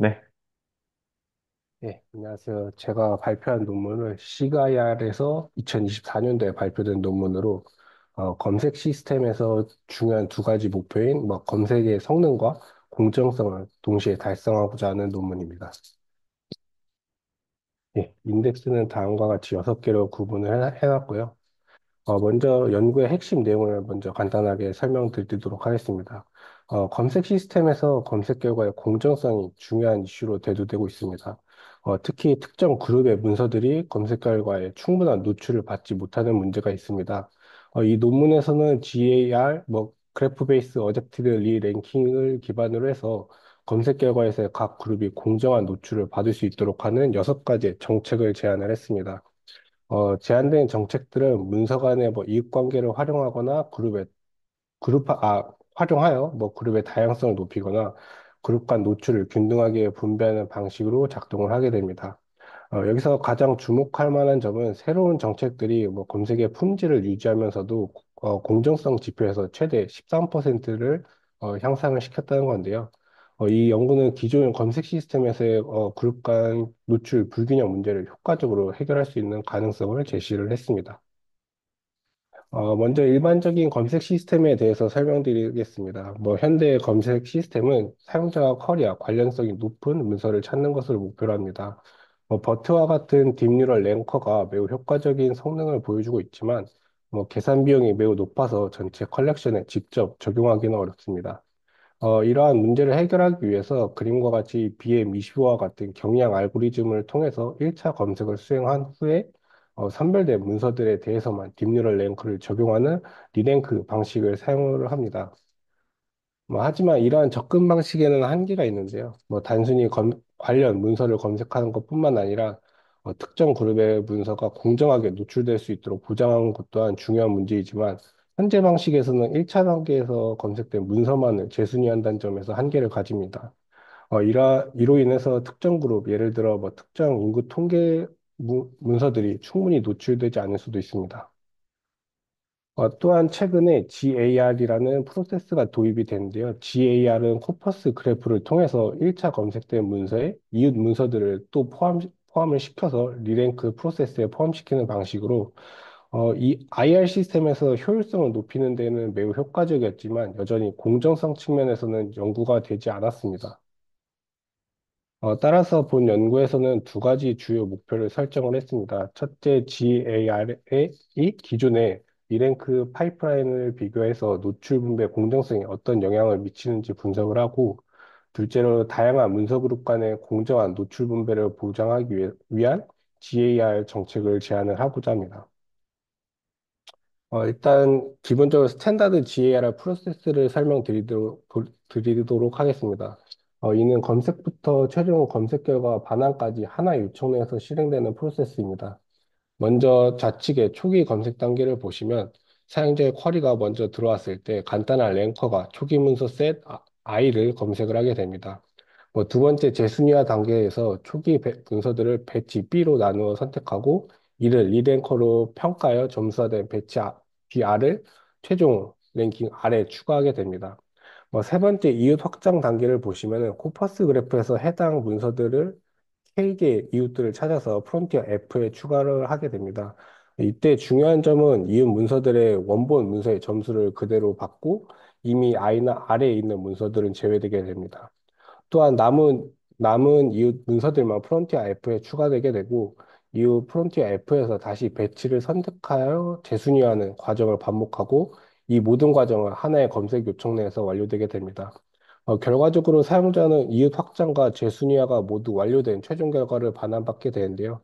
네. 네, 안녕하세요. 제가 발표한 논문을 CGIAR에서 2024년도에 발표된 논문으로 검색 시스템에서 중요한 두 가지 목표인 검색의 성능과 공정성을 동시에 달성하고자 하는 논문입니다. 예, 인덱스는 다음과 같이 6개로 구분을 해놨고요. 먼저 연구의 핵심 내용을 먼저 간단하게 설명드리도록 하겠습니다. 검색 시스템에서 검색 결과의 공정성이 중요한 이슈로 대두되고 있습니다. 특히 특정 그룹의 문서들이 검색 결과에 충분한 노출을 받지 못하는 문제가 있습니다. 이 논문에서는 GAR, 그래프 베이스 어댑티드 리랭킹을 기반으로 해서 검색 결과에서 각 그룹이 공정한 노출을 받을 수 있도록 하는 6가지의 정책을 제안을 했습니다. 제안된 정책들은 문서 간의 이익관계를 활용하거나 활용하여 그룹의 다양성을 높이거나 그룹 간 노출을 균등하게 분배하는 방식으로 작동을 하게 됩니다. 여기서 가장 주목할 만한 점은 새로운 정책들이 검색의 품질을 유지하면서도 공정성 지표에서 최대 13%를 향상을 시켰다는 건데요. 이 연구는 기존 검색 시스템에서의 그룹 간 노출 불균형 문제를 효과적으로 해결할 수 있는 가능성을 제시를 했습니다. 먼저 일반적인 검색 시스템에 대해서 설명드리겠습니다. 현대 검색 시스템은 사용자와 쿼리와 관련성이 높은 문서를 찾는 것을 목표로 합니다. 버트와 같은 딥뉴럴 랭커가 매우 효과적인 성능을 보여주고 있지만, 계산 비용이 매우 높아서 전체 컬렉션에 직접 적용하기는 어렵습니다. 이러한 문제를 해결하기 위해서 그림과 같이 BM25와 같은 경량 알고리즘을 통해서 1차 검색을 수행한 후에 선별된 문서들에 대해서만 딥뉴럴 랭크를 적용하는 리랭크 방식을 사용을 합니다. 하지만 이러한 접근 방식에는 한계가 있는데요. 단순히 관련 문서를 검색하는 것뿐만 아니라 특정 그룹의 문서가 공정하게 노출될 수 있도록 보장하는 것 또한 중요한 문제이지만 현재 방식에서는 1차 단계에서 검색된 문서만을 재순위한다는 점에서 한계를 가집니다. 이로 인해서 특정 그룹, 예를 들어 특정 인구 통계 문서들이 충분히 노출되지 않을 수도 있습니다. 또한 최근에 GAR이라는 프로세스가 도입이 됐는데요. GAR은 코퍼스 그래프를 통해서 1차 검색된 문서에 이웃 문서들을 또 포함을 시켜서 리랭크 프로세스에 포함시키는 방식으로 이 IR 시스템에서 효율성을 높이는 데는 매우 효과적이었지만 여전히 공정성 측면에서는 연구가 되지 않았습니다. 따라서 본 연구에서는 두 가지 주요 목표를 설정을 했습니다. 첫째, GAR이 기존의 리랭크 파이프라인을 비교해서 노출 분배 공정성에 어떤 영향을 미치는지 분석을 하고, 둘째로 다양한 문서 그룹 간의 공정한 노출 분배를 보장하기 위한 GAR 정책을 제안을 하고자 합니다. 일단 기본적으로 스탠다드 GAR 프로세스를 드리도록 하겠습니다. 이는 검색부터 최종 검색 결과 반환까지 하나의 요청 내에서 실행되는 프로세스입니다. 먼저 좌측의 초기 검색 단계를 보시면 사용자의 쿼리가 먼저 들어왔을 때 간단한 랭커가 초기 문서 셋 I를 검색을 하게 됩니다. 두 번째 재순위화 단계에서 초기 문서들을 배치 B로 나누어 선택하고 이를 리랭커로 평가하여 점수화된 배치 BR을 최종 랭킹 R에 추가하게 됩니다. 세 번째 이웃 확장 단계를 보시면은 코퍼스 그래프에서 해당 문서들을 K개의 이웃들을 찾아서 프론티어 F에 추가를 하게 됩니다. 이때 중요한 점은 이웃 문서들의 원본 문서의 점수를 그대로 받고 이미 I나 R에 있는 문서들은 제외되게 됩니다. 또한 남은 이웃 문서들만 프론티어 F에 추가되게 되고 이후 프론티어 F에서 다시 배치를 선택하여 재순위하는 과정을 반복하고 이 모든 과정은 하나의 검색 요청 내에서 완료되게 됩니다. 결과적으로 사용자는 이웃 확장과 재순위화가 모두 완료된 최종 결과를 반환받게 되는데요.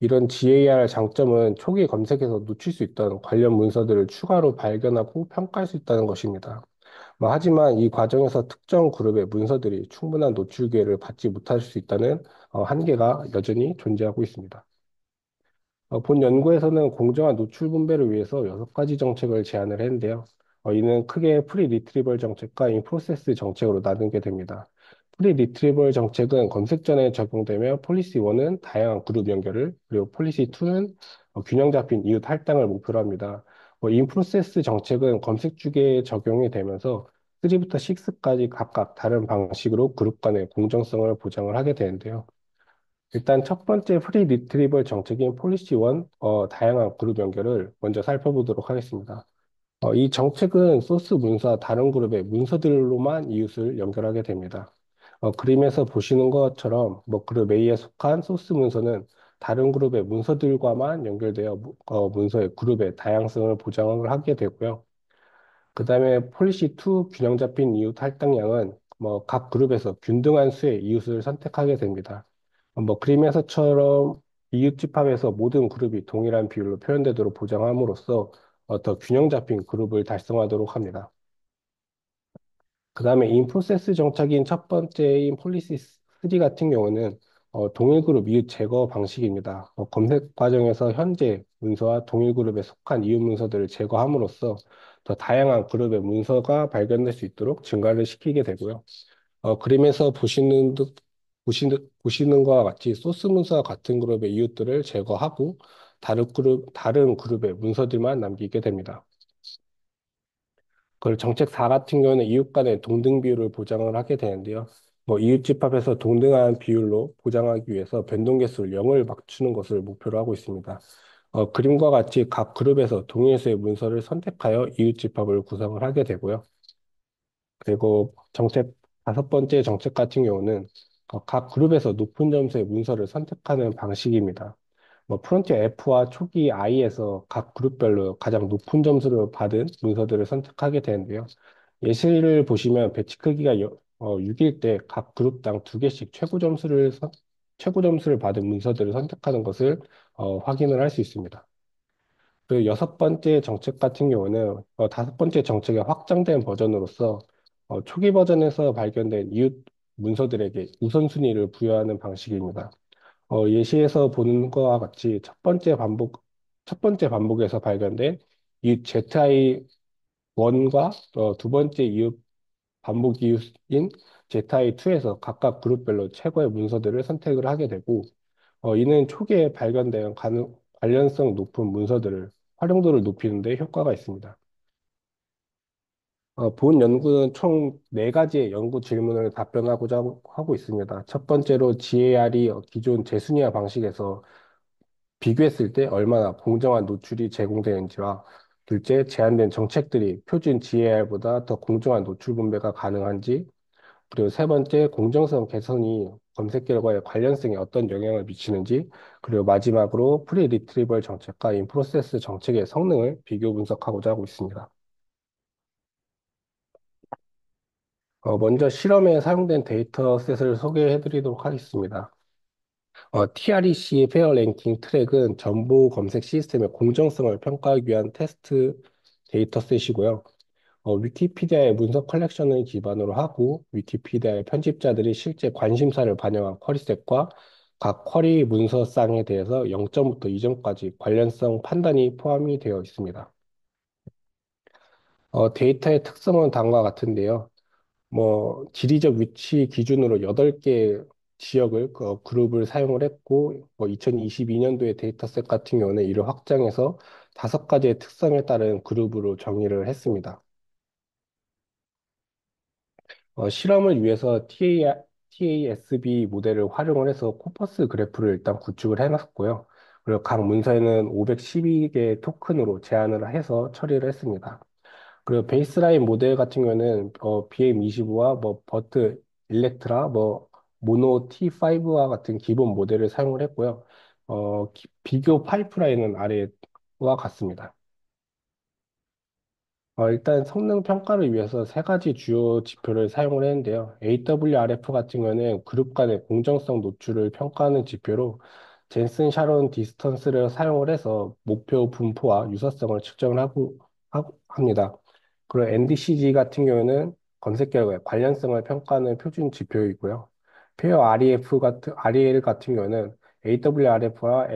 이런 GAR 장점은 초기 검색에서 놓칠 수 있던 관련 문서들을 추가로 발견하고 평가할 수 있다는 것입니다. 하지만 이 과정에서 특정 그룹의 문서들이 충분한 노출 기회를 받지 못할 수 있다는 한계가 여전히 존재하고 있습니다. 본 연구에서는 공정한 노출 분배를 위해서 6가지 정책을 제안을 했는데요. 이는 크게 프리 리트리벌 정책과 인프로세스 정책으로 나누게 됩니다. 프리 리트리벌 정책은 검색 전에 적용되며 폴리시 1은 다양한 그룹 연결을, 그리고 폴리시 2는 균형 잡힌 이웃 할당을 목표로 합니다. 인프로세스 정책은 검색 주기에 적용이 되면서 3부터 6까지 각각 다른 방식으로 그룹 간의 공정성을 보장을 하게 되는데요. 일단 첫 번째 프리 리트리벌 정책인 폴리시 1, 다양한 그룹 연결을 먼저 살펴보도록 하겠습니다. 이 정책은 소스 문서와 다른 그룹의 문서들로만 이웃을 연결하게 됩니다. 그림에서 보시는 것처럼 뭐 그룹 A에 속한 소스 문서는 다른 그룹의 문서들과만 연결되어 문서의 그룹의 다양성을 보장을 하게 되고요. 그 다음에 폴리시 2 균형 잡힌 이웃 할당량은 뭐 각 그룹에서 균등한 수의 이웃을 선택하게 됩니다. 뭐 그림에서처럼 이웃 집합에서 모든 그룹이 동일한 비율로 표현되도록 보장함으로써 더 균형 잡힌 그룹을 달성하도록 합니다. 그 다음에 인프로세스 정착인 첫 번째인 폴리시 3 같은 경우는 동일 그룹 이웃 제거 방식입니다. 검색 과정에서 현재 문서와 동일 그룹에 속한 이웃 문서들을 제거함으로써 더 다양한 그룹의 문서가 발견될 수 있도록 증가를 시키게 되고요. 그림에서 보시는 것과 같이 소스 문서와 같은 그룹의 이웃들을 제거하고 다른 그룹의 문서들만 남기게 됩니다. 그리고 정책 4 같은 경우는 이웃 간의 동등 비율을 보장을 하게 되는데요. 뭐 이웃 집합에서 동등한 비율로 보장하기 위해서 변동 개수를 0을 맞추는 것을 목표로 하고 있습니다. 그림과 같이 각 그룹에서 동일 수의 문서를 선택하여 이웃 집합을 구성을 하게 되고요. 그리고 다섯 번째 정책 같은 경우는 각 그룹에서 높은 점수의 문서를 선택하는 방식입니다. 뭐 프론티어 F와 초기 I에서 각 그룹별로 가장 높은 점수를 받은 문서들을 선택하게 되는데요. 예시를 보시면 배치 크기가 6일 때 각 그룹당 두 개씩 최고 점수를 받은 문서들을 선택하는 것을 확인을 할 수 있습니다. 그 여섯 번째 정책 같은 경우는 다섯 번째 정책의 확장된 버전으로서 초기 버전에서 발견된 이웃 문서들에게 우선순위를 부여하는 방식입니다. 예시에서 보는 것과 같이 첫 번째 반복에서 발견된 이웃 ZI1과 두 번째 이웃 반복 이웃인 ZI2에서 각각 그룹별로 최고의 문서들을 선택을 하게 되고, 이는 초기에 발견된 관련성 높은 문서들을 활용도를 높이는 데 효과가 있습니다. 본 연구는 총 네가지의 연구 질문을 답변하고자 하고 있습니다. 첫 번째로 GAR이 기존 재순위화 방식에서 비교했을 때 얼마나 공정한 노출이 제공되는지와 둘째, 제한된 정책들이 표준 GAR보다 더 공정한 노출 분배가 가능한지, 그리고 세 번째, 공정성 개선이 검색 결과의 관련성에 어떤 영향을 미치는지, 그리고 마지막으로 프리 리트리벌 정책과 인프로세스 정책의 성능을 비교 분석하고자 하고 있습니다. 먼저 실험에 사용된 데이터셋을 소개해 드리도록 하겠습니다. TREC의 페어 랭킹 트랙은 정보 검색 시스템의 공정성을 평가하기 위한 테스트 데이터셋이고요. 위키피디아의 문서 컬렉션을 기반으로 하고 위키피디아의 편집자들이 실제 관심사를 반영한 쿼리셋과 각 쿼리 문서쌍에 대해서 0점부터 2점까지 관련성 판단이 포함이 되어 있습니다. 데이터의 특성은 다음과 같은데요. 뭐 지리적 위치 기준으로 8개 지역을 그룹을 사용을 했고 뭐 2022년도의 데이터셋 같은 경우는 이를 확장해서 5가지의 특성에 따른 그룹으로 정의를 했습니다. 실험을 위해서 TASB 모델을 활용을 해서 코퍼스 그래프를 일단 구축을 해놨고요. 그리고 각 문서에는 512개 토큰으로 제한을 해서 처리를 했습니다. 그리고 베이스라인 모델 같은 경우는 BM25와 뭐 버트 일렉트라 뭐 모노 T5와 같은 기본 모델을 사용을 했고요. 비교 파이프라인은 아래와 같습니다. 일단 성능 평가를 위해서 세 가지 주요 지표를 사용을 했는데요. AWRF 같은 경우는 그룹 간의 공정성 노출을 평가하는 지표로 젠슨 샤론 디스턴스를 사용을 해서 목표 분포와 유사성을 측정을 합니다. 그리고 NDCG 같은 경우는 검색 결과의 관련성을 평가하는 표준 지표이고요. 페어 REL 같은 경우는 AWRF와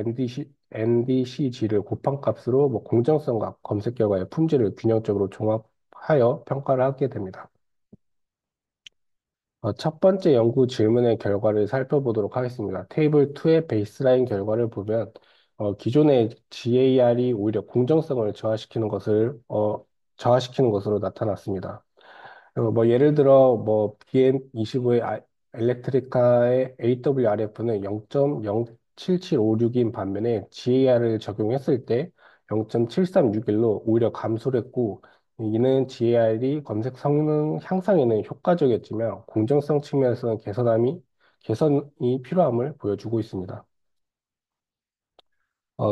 NDCG를 곱한 값으로 뭐 공정성과 검색 결과의 품질을 균형적으로 종합하여 평가를 하게 됩니다. 첫 번째 연구 질문의 결과를 살펴보도록 하겠습니다. 테이블 2의 베이스라인 결과를 보면 기존의 GAR이 오히려 공정성을 저하시키는 것으로 나타났습니다. 뭐 예를 들어 뭐 BM25의 엘렉트리카의 AWRF는 0.07756인 반면에 GAR을 적용했을 때 0.7361로 오히려 감소를 했고, 이는 GAR이 검색 성능 향상에는 효과적이었지만 공정성 측면에서는 개선이 필요함을 보여주고 있습니다.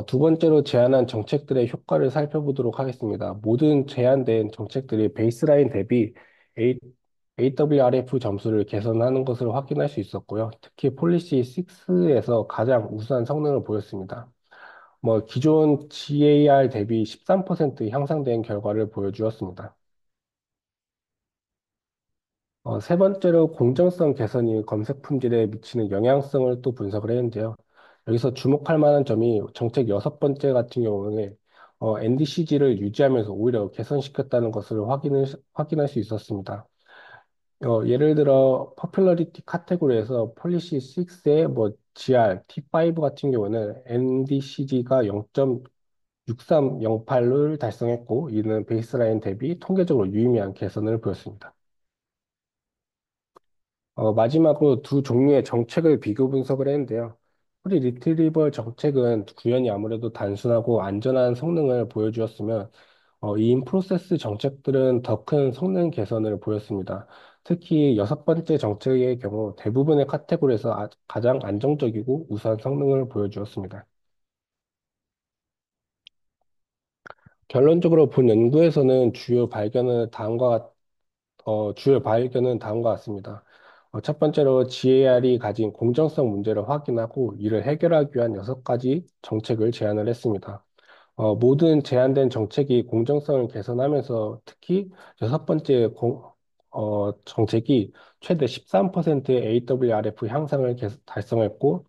두 번째로 제안한 정책들의 효과를 살펴보도록 하겠습니다. 모든 제안된 정책들이 베이스라인 대비 A, AWRF 점수를 개선하는 것을 확인할 수 있었고요. 특히 폴리시 6에서 가장 우수한 성능을 보였습니다. 뭐 기존 GAR 대비 13% 향상된 결과를 보여주었습니다. 세 번째로 공정성 개선이 검색 품질에 미치는 영향성을 또 분석을 했는데요. 여기서 주목할 만한 점이 정책 여섯 번째 같은 경우는 NDCG를 유지하면서 오히려 개선시켰다는 것을 확인할 수 있었습니다. 예를 들어 popularity 카테고리에서 폴리시 6의 뭐 GR, T5 같은 경우는 NDCG가 0.6308을 달성했고, 이는 베이스라인 대비 통계적으로 유의미한 개선을 보였습니다. 마지막으로 두 종류의 정책을 비교 분석을 했는데요. 프리 리트리버 정책은 구현이 아무래도 단순하고 안전한 성능을 보여주었으면, 이 인프로세스 정책들은 더 큰 성능 개선을 보였습니다. 특히 여섯 번째 정책의 경우 대부분의 카테고리에서 가장 안정적이고 우수한 성능을 보여주었습니다. 결론적으로 본 연구에서는 주요 발견은 다음과 같습니다. 첫 번째로 GAR이 가진 공정성 문제를 확인하고 이를 해결하기 위한 여섯 가지 정책을 제안을 했습니다. 모든 제안된 정책이 공정성을 개선하면서 특히 여섯 번째 정책이 최대 13%의 AWRF 향상을 달성했고,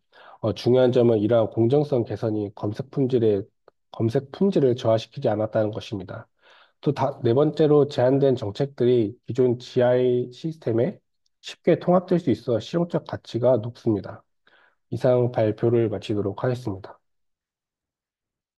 중요한 점은 이러한 공정성 개선이 검색 품질을 저하시키지 않았다는 것입니다. 네 번째로 제안된 정책들이 기존 GI 시스템에 쉽게 통합될 수 있어 실용적 가치가 높습니다. 이상 발표를 마치도록 하겠습니다.